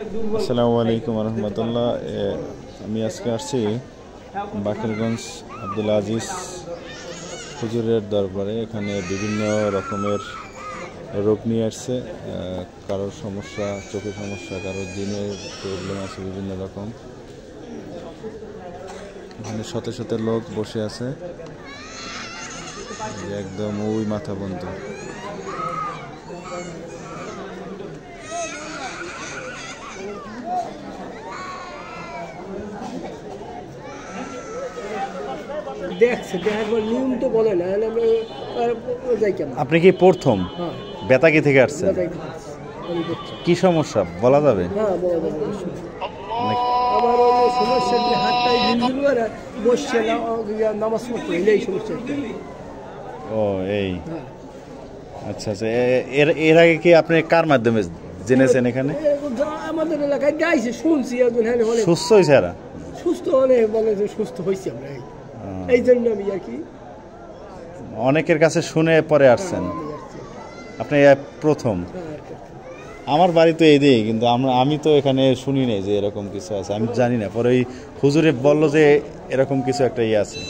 আসসালামু আলাইকুম রহমতুল্লাহ। আমি আজকে আসছি বাকেরগঞ্জ আব্দুল আজিজ হুজুরের দরবারে। এখানে বিভিন্ন রকমের রোগ নিয়ে আসছে। কারোর সমস্যা, চোখের সমস্যা, কারোর জিনের প্রবলেম আছে বিভিন্ন রকম। এখানে শত শত লোক বসে আছে, একদম ওই মাথা বন্ধ। আপনি কি প্রথম বেতাকি থেকে আসছেন? কি সমস্যা বলা যাবে? ও এই আচ্ছা আচ্ছা। এর আগে কি আপনি কার মাধ্যমে জেনেছেন? এখানে আমাদের এলাকায় যাইছে, শুনছি সুস্থ হয়েছে। এরা সুস্থ হলে বলে যে সুস্থ হয়েছি আমরা, এই জন্য আমি আর কি অনেকের কাছে শুনে পরে আসছেন। আপনি প্রথম? আমার বাড়ি তো এই দিকে, কিন্তু আমি তো এখানে শুনি নাই যে এরকম কিছু আছে, আমি জানি না। পরে ওই হুজুরে বললো যে এরকম কিছু একটা ইয়ে আছে।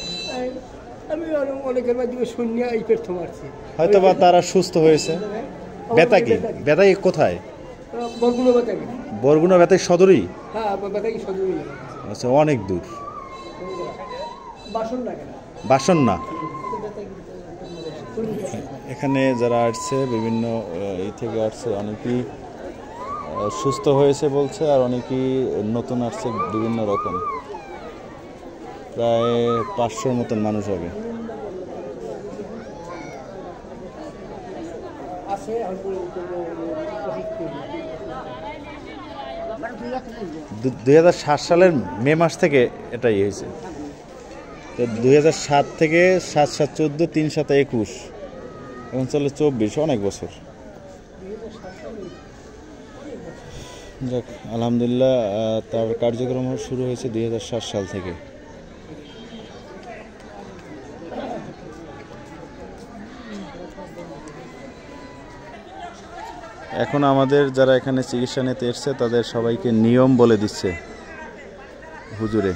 আমি অনেকের মাধ্যমে শুনি, এই প্রথম আসছি। হয়তো বা তারা সুস্থ হয়েছে। বেতাকি বেতাকি কোথায়? বরগুনা বেতাকি সদরই? হ্যাঁ, বেতাকি সদরই। আচ্ছা, অনেক দূর। বাসন না। এখানে যারা আসছে বিভিন্ন এই থেকে আসছে, অনেকেই সুস্থ হয়েছে বলছে, আর অনেকেই নতুন আসছে বিভিন্ন রকম। প্রায় 500 মতন মানুষ হবে। দু 2007 সালের মে মাস থেকে এটাই হয়েছে। তো 2007 থেকে 7, 7, 14, 3, 7, 21, এখন চলে 24, অনেক বছর। যাক, আলহামদুলিল্লাহ, তার কার্যক্রম শুরু হয়েছে 2007 সাল থেকে। এখন আমাদের যারা এখানে চিকিৎসা নিতে এসছে তাদের সবাইকে নিয়ম বলে দিচ্ছে হুজুরে।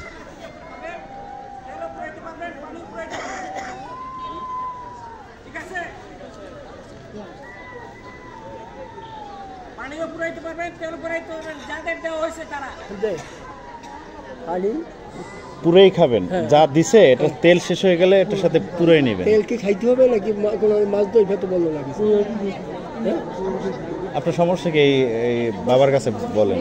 পুরাই খাবেন? যা দিছে এটা তেল শেষ হয়ে গেলে এটার সাথে পুরাই নেবেন। তেল কি খাইতে হবে নাকি মাছ দই খেতে বললো নাকি? আপনার সমস্যা কি? এই বাবার কাছে বলেন।